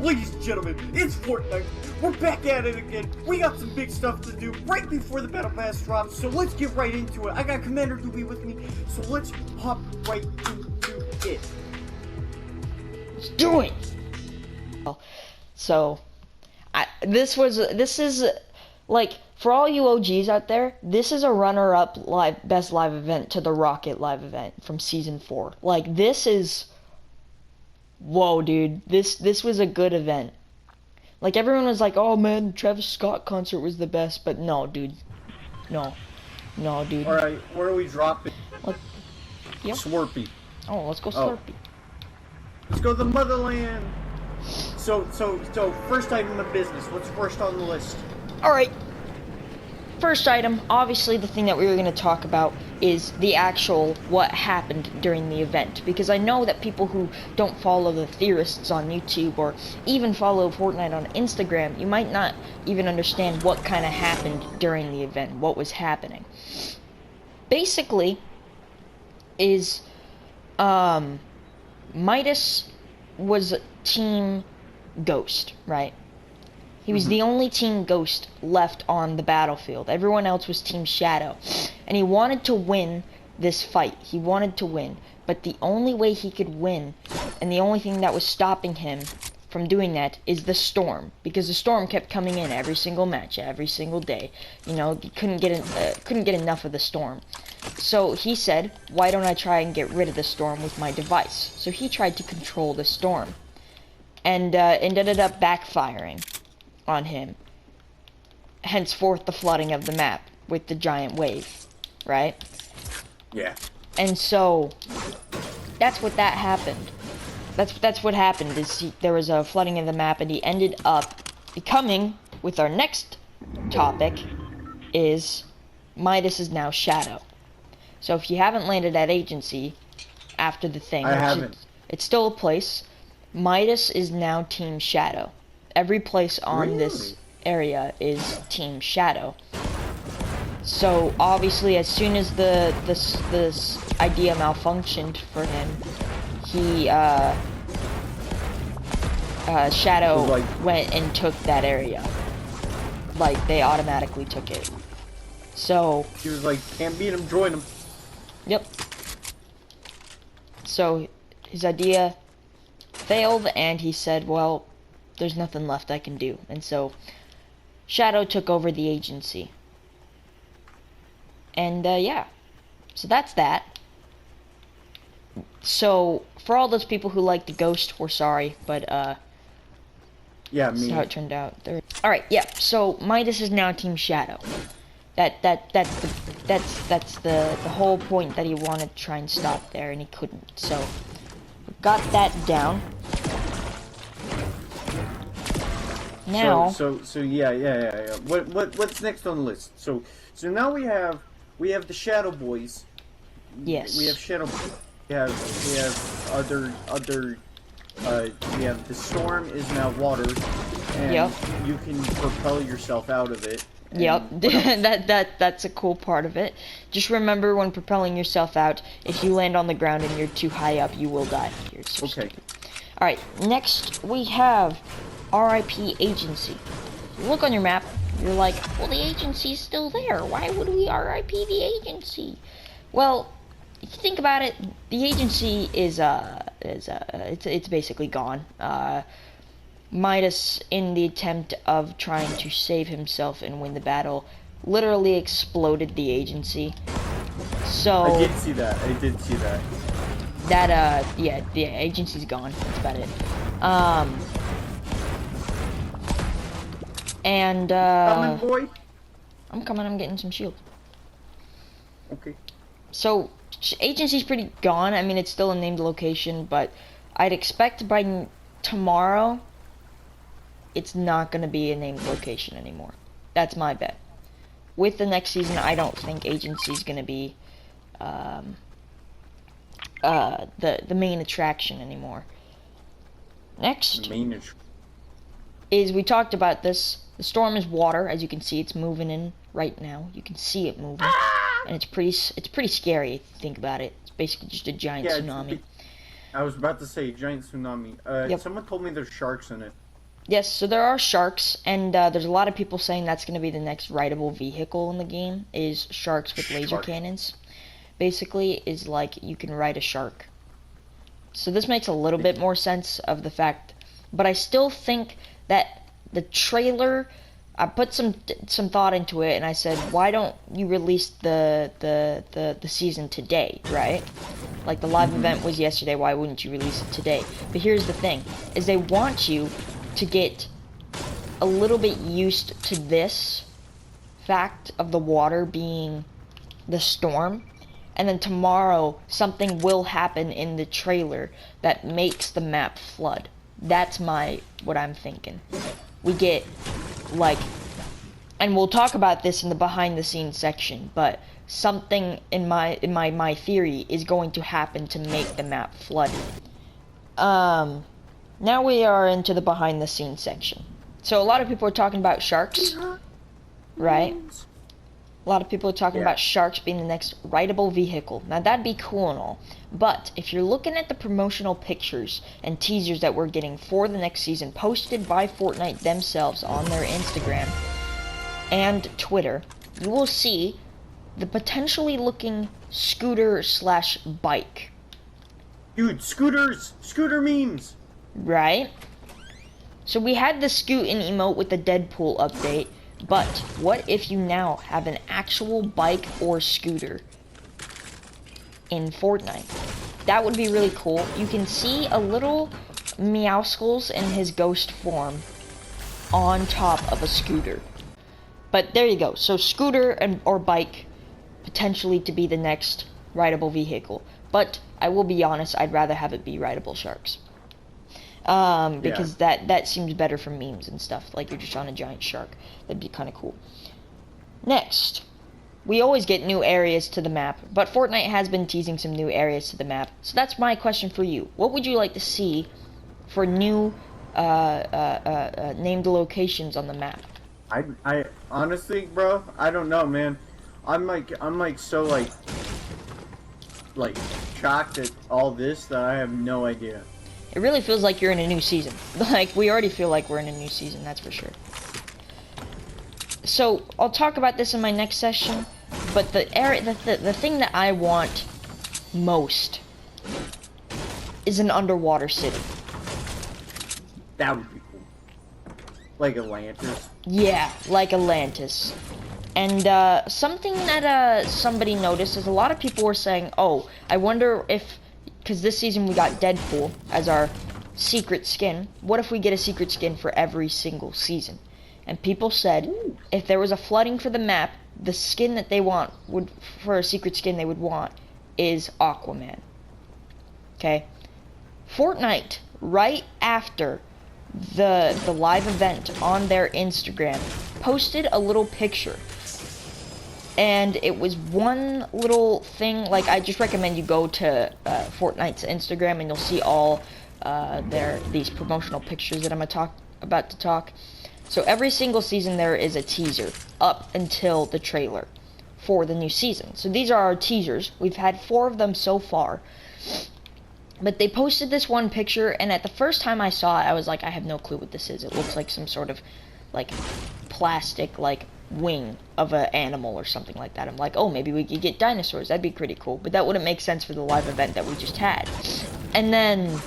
Ladies and gentlemen, it's Fortnite. We're back at it again. We got some big stuff to do right before the Battle Pass drops, so let's get right into it. I got Commander Doobie with me, so let's hop right into it. Let's do it! So, this is, like, for all you OGs out there, this is a runner-up best live event to the Rocket live event from Season 4. Like, this is... Whoa, dude. This was a good event. Like, everyone was like, oh, man, the Travis Scott concert was the best. But no, dude. No. No, dude. Alright, where are we dropping? Yep. Slurpee. Oh, let's go Slurpee. Let's go to the motherland. So, first item of business. What's first on the list? Alright. First item, obviously the thing that we were going to talk about is the actual what happened during the event, because I know that people who don't follow the theorists on YouTube or even follow Fortnite on Instagram, you might not even understand what kind of happened during the event, what was happening. Basically, is Midas was Team Ghost, right? He was the only Team Ghost left on the battlefield. Everyone else was Team Shadow. And he wanted to win this fight. He wanted to win. But the only way he could win, and the only thing that was stopping him from doing that, is the storm. Because the storm kept coming in every single match, every single day. You know, he couldn't get enough of the storm. So he said, why don't I try and get rid of the storm with my device? So he tried to control the storm. And it ended up backfiring on him. Henceforth the flooding of the map with the giant wave, right? Yeah. And so that's what happened. That's what happened is there was a flooding of the map, and he ended up becoming, with our next topic, is Midas is now Shadow. So if you haven't landed at Agency after the thing, I haven't. It's still a place. Midas is now Team Shadow. Every place on this area is Team Shadow. So obviously, as soon as this idea malfunctioned for him, he Shadow went and took that area. Like, they automatically took it. So he was like, can't beat him, join him. Yep. So his idea failed, and he said, well, there's nothing left I can do. And so Shadow took over the Agency. And yeah, so that's that. So for all those people who like the Ghost, we're sorry, but yeah, that's how it turned out. Alright, yeah, so Midas is now Team Shadow. That's the whole point that he wanted to try and stop there, and he couldn't. So got that down. Now, so yeah. What's next on the list? So now we have the Shadow Boys. Yes. We have Shadow Boys. We have other we have the storm is now water, and you can propel yourself out of it. Yep. that's a cool part of it. Just remember, when propelling yourself out, if you land on the ground and you're too high up, you will die. You're so stupid. Alright, next we have RIP Agency. You look on your map, you're like, well, the Agency's still there. Why would we RIP the Agency? Well, if you think about it, the Agency is it's basically gone. Midas, in the attempt of trying to save himself and win the battle, literally exploded the Agency. So I did see that. Yeah, the Agency's gone. That's about it. And coming, boy. I'm coming. I'm getting some shield. Okay. So Agency's pretty gone. I mean, it's still a named location, but I'd expect by tomorrow it's not going to be a named location anymore. That's my bet. With the next season, I don't think Agency's going to be the main attraction anymore. Next is, we talked about this. The storm is water, as you can see. It's moving in right now. You can see it moving, and it's pretty scary if you think about it. It's basically just a giant tsunami. I was about to say giant tsunami. Yep. Someone told me there's sharks in it. Yes, so there are sharks, and there's a lot of people saying that's going to be the next rideable vehicle in the game, is sharks with laser cannons. Basically, is like you can ride a shark. So this makes a little bit more sense of the fact, but I still think that the trailer, I put some thought into it, and I said, why don't you release the season today, right? Like the live event was yesterday, why wouldn't you release it today? But here's the thing, is they want you to get a little bit used to this fact of the water being the storm, and then tomorrow something will happen in the trailer that makes the map flood. That's what I'm thinking. We get like, and we'll talk about this in the behind the scenes section, but something in my theory is going to happen to make the map flood. Now we are into the behind the scenes section. So a lot of people are talking about sharks, right? A lot of people are talking about sharks being the next rideable vehicle. Now that'd be cool and all, but if you're looking at the promotional pictures and teasers that we're getting for the next season posted by Fortnite themselves on their Instagram and Twitter, you will see the potentially looking scooter/bike. Dude, scooter memes. Right? So we had the scootin' emote with the Deadpool update, but what if you now have an actual bike or scooter in Fortnite? That would be really cool. You can see a little Meowscles in his ghost form on top of a scooter. But there you go. So scooter or bike potentially to be the next rideable vehicle. But I will be honest, I'd rather have it be rideable sharks. Because that seems better for memes and stuff, like you're just on a giant shark. That'd be kind of cool. Next, we always get new areas to the map, but Fortnite has been teasing some new areas to the map. So that's my question for you. What would you like to see for new named locations on the map? I honestly, bro, I don't know, man. I'm so shocked at all this that I have no idea. It really feels like you're in a new season. Like, we already feel like we're in a new season, that's for sure. So, I'll talk about this in my next session, but the thing that I want most is an underwater city. That would be cool. Like Atlantis. Yeah, like Atlantis. And, something that, somebody noticed is a lot of people were saying, oh, I wonder if, because this season we got Deadpool as our secret skin. What if we get a secret skin for every single season? And people said, if there was a flooding for the map, the skin that they want for a secret skin they would want is Aquaman. Okay? Fortnite, right after the live event on their Instagram, posted a little picture. And it was one little thing, like, I just recommend you go to Fortnite's Instagram and you'll see all these promotional pictures that I'm about to talk. So every single season there is a teaser up until the trailer for the new season. So these are our teasers. We've had 4 of them so far. But they posted this one picture, and at the first time I saw it, I was like, I have no clue what this is. It looks like some sort of, like, plastic, like, wing of an animal or something like that. I'm like, oh, maybe we could get dinosaurs. That'd be pretty cool. But that wouldn't make sense for the live event that we just had. And then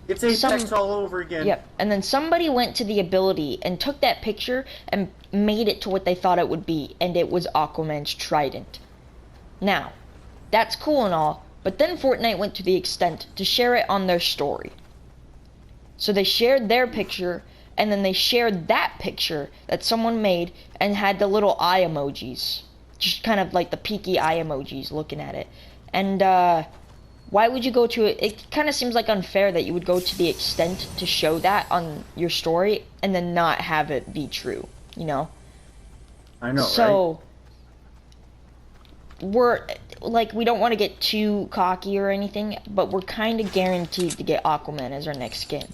it's Apex all over again. Yep. And then somebody went to the ability and took that picture and made it to what they thought it would be, and it was Aquaman's trident. Now, that's cool and all, but then Fortnite went to the extent to share it on their story. So they shared their picture, and then they shared that picture that someone made and had the little eye emojis. Just kind of like the peeky eye emojis looking at it. And, why would you go to it? It kind of seems like unfair that you would go to the extent to show that on your story and then not have it be true, you know? I know, so, right? We don't want to get too cocky or anything, but we're kind of guaranteed to get Aquaman as our next skin.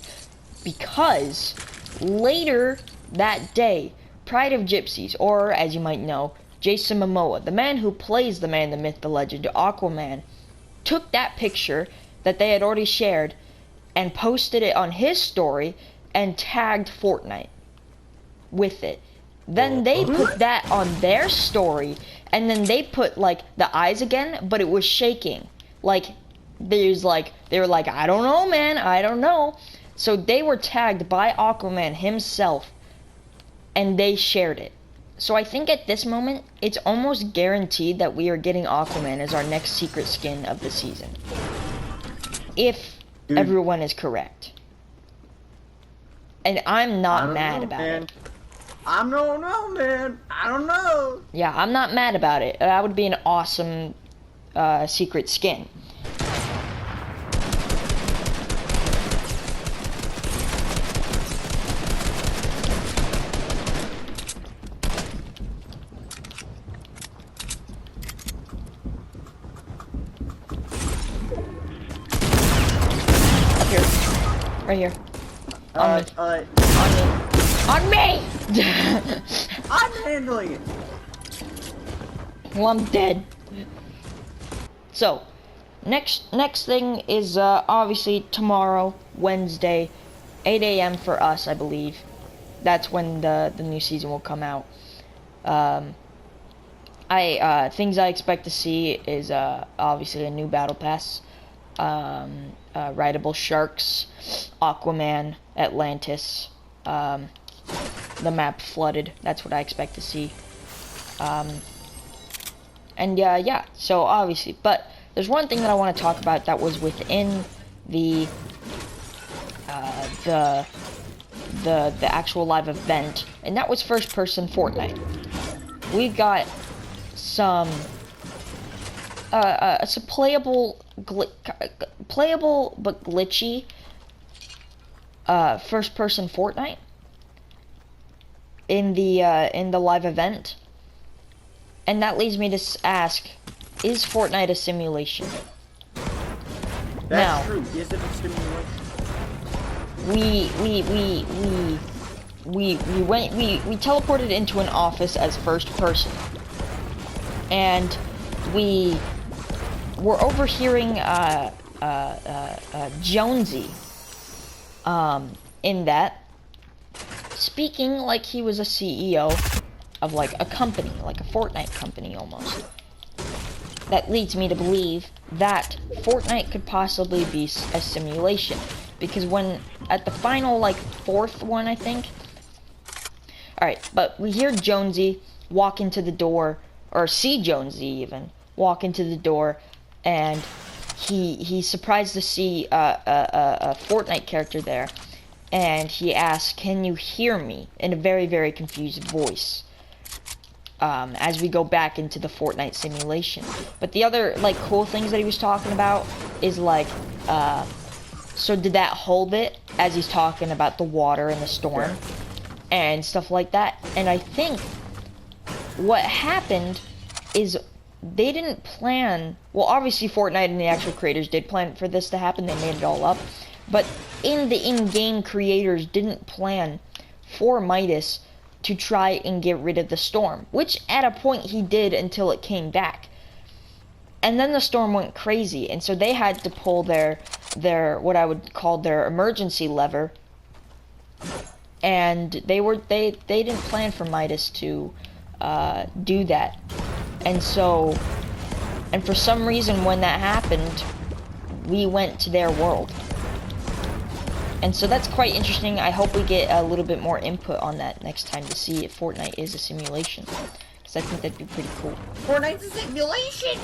Because later that day, Pride of Gypsies, or as you might know, Jason Momoa, the man who plays the man, the myth, the legend, Aquaman, took that picture that they had already shared and posted it on his story and tagged Fortnite with it. Then they put that on their story, and then they put like the eyes again, but it was shaking. Like they were like, I don't know, man, I don't know. So they were tagged by Aquaman himself, and they shared it. So I think at this moment, it's almost guaranteed that we are getting Aquaman as our next secret skin of the season. If everyone is correct. And I'm not mad about it. I don't know, man. I don't know. Yeah, I'm not mad about it. That would be an awesome secret skin. Up here. Right here. On me. On me! I'm handling it. Well, I'm dead. So, next thing is obviously tomorrow, Wednesday, 8 a.m. for us, I believe. That's when the new season will come out. Things I expect to see is obviously a new battle pass, rideable sharks, Aquaman, Atlantis, the map flooded. That's what I expect to see. And yeah, so obviously, but there's one thing that I want to talk about that was within the actual live event, and that was first person Fortnite. We got some playable but glitchy first person Fortnite in the live event. And that leads me to ask, is Fortnite a simulation? That's true. Is it a simulation? We teleported into an office as first person. And we were overhearing Jonesy in that, speaking like he was a CEO of like a company, like a Fortnite company almost. That leads me to believe that Fortnite could possibly be a simulation, because when at the final like fourth one, I think. All right, but we hear Jonesy walk into the door, or see Jonesy even walk into the door, and he's surprised to see a Fortnite character there, and he asks, "Can you hear me?" in a very, very confused voice. As we go back into the Fortnite simulation. But the other like cool things that he was talking about is like, so did that hold it, as he's talking about the water and the storm and stuff like that. And I think what happened is they didn't plan, well obviously Fortnite and the actual creators did plan for this to happen, they made it all up, but the in-game creators didn't plan for Midas to try and get rid of the storm, which at a point he did until it came back. And then the storm went crazy, and so they had to pull their what I would call their emergency lever. And they didn't plan for Midas to do that. And so, and for some reason when that happened, we went to their world. And so that's quite interesting. I hope we get a little bit more input on that next time to see if Fortnite is a simulation, because I think that'd be pretty cool. Fortnite's a simulation!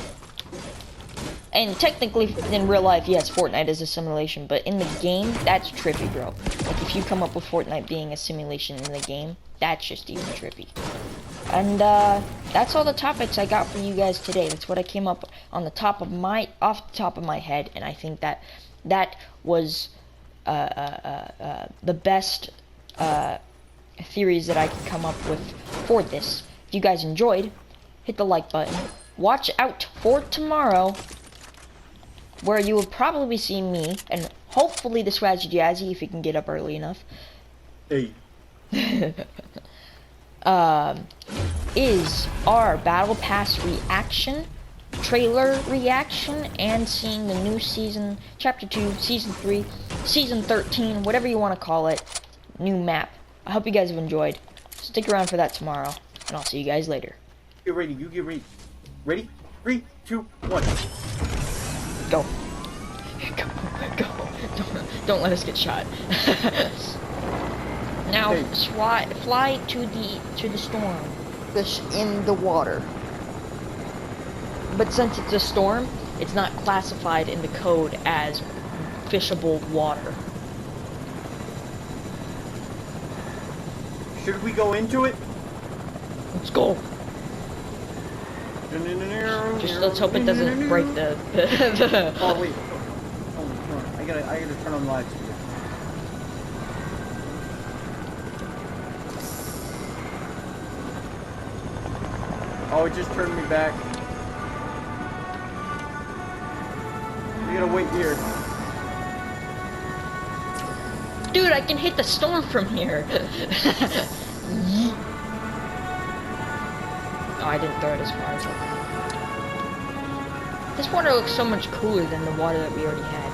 And technically, in real life, yes, Fortnite is a simulation, but in the game, that's trippy, bro. Like, if you come up with Fortnite being a simulation in the game, that's just even trippy. And, that's all the topics I got for you guys today. That's what I came up on the top of off the top of my head, and I think that was the best theories that I could come up with for this. If you guys enjoyed, hit the like button. Watch out for tomorrow, where you will probably see me, and hopefully the Swaggy Jazzy if you can get up early enough. Hey. Is our Battle Pass reaction, trailer reaction, and seeing the new season, Chapter 2, Season 3, Season 13, whatever you want to call it, new map. I hope you guys have enjoyed. Stick around for that tomorrow, and I'll see you guys later. Get ready, you get ready. Ready? 3, 2, 1. Go. Go. Don't let us get shot. Now Hey. fly to the storm. Fish in the water. But since it's a storm, it's not classified in the code as fishable water. Should we go into it? Let's go. Just let's hope it doesn't break the Oh wait. Oh, come on. I gotta turn on lights. Oh, it just turned me back. We gotta wait here. Dude, I can hit the storm from here. Oh, I didn't throw it as far as I thought. This water looks so much cooler than the water that we already had.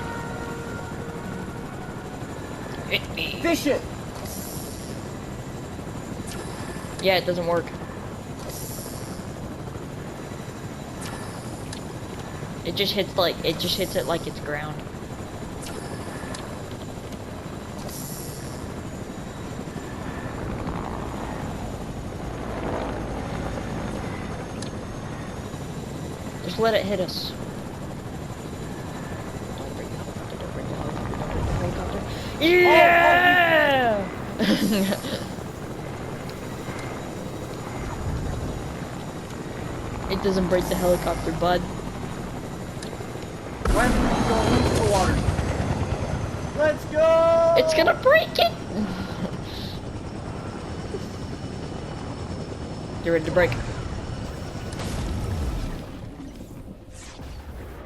Hit me. Fish it! Yeah, it doesn't work. It just hits it like it's ground. Just let it hit us. Don't bring the helicopter, don't bring the helicopter, don't bring the helicopter. Yeah! It doesn't break the helicopter, bud. Why are we going into the water? Let's go! It's gonna break it! Get ready to break.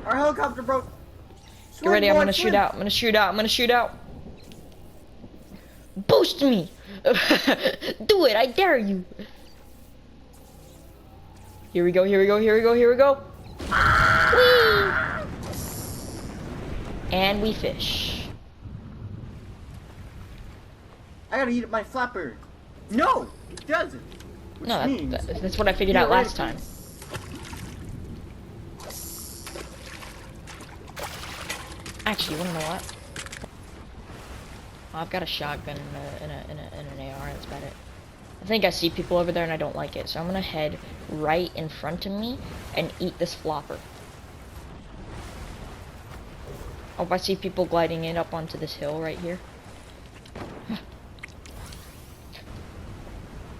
Our helicopter broke. Get ready, I'm gonna shoot out. I'm gonna shoot out. I'm gonna shoot out. Boost me! Do it, I dare you. Here we go, here we go, here we go, here we go. Whee! And we fish. I gotta eat my flapper. No, it doesn't. Which No, means that's what I figured out last time. Actually, you wanna know what? Oh, I've got a shotgun and an AR. That's about it. I think I see people over there and I don't like it, so I'm gonna head right in front of me and eat this flopper. Oh, I see people gliding it up onto this hill right here.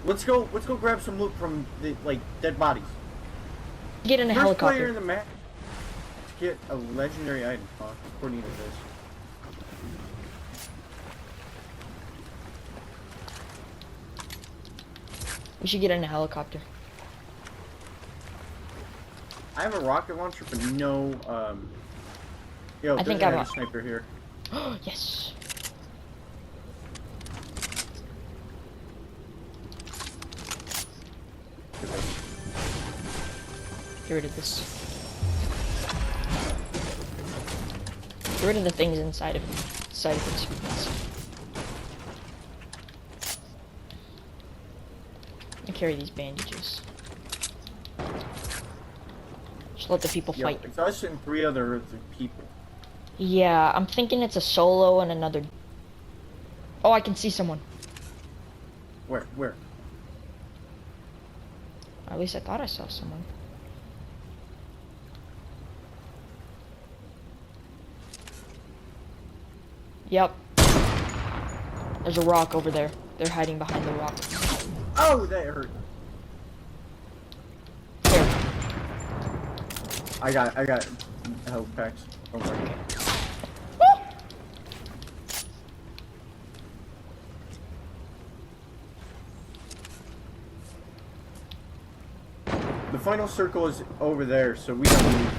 let's go grab some loot from the dead bodies. Get in a First helicopter. player in the map to get a legendary item, according to this. We should get in a helicopter. I have a rocket launcher, but no, yo, I think there's I'm a sniper here. Yes. Get rid of this. Get rid of the things inside of its weakness. I carry these bandages. Just let the people Yo, fight. it's us and 3 other people. Yeah, I'm thinking it's a solo and another. Oh, I can see someone. Where? At least I thought I saw someone. Yep. There's a rock over there. They're hiding behind the rock. Oh, that hurt. Here. I got health packs. Don't worry. Woo! The final circle is over there, so we don't need.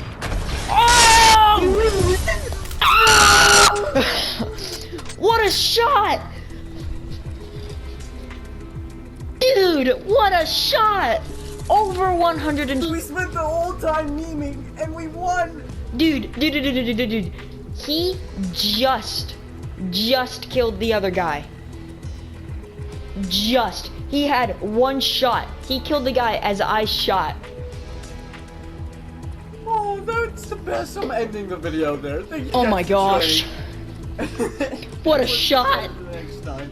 Oh! What a shot! Dude, what a shot! Over 100 and... We spent the whole time memeing, and we won! Dude. He just killed the other guy. He had one shot. He killed the guy as I shot. Oh, that's the best. I'm ending the video there. Thank you Oh guys my for gosh. joining. What a shot. Next time.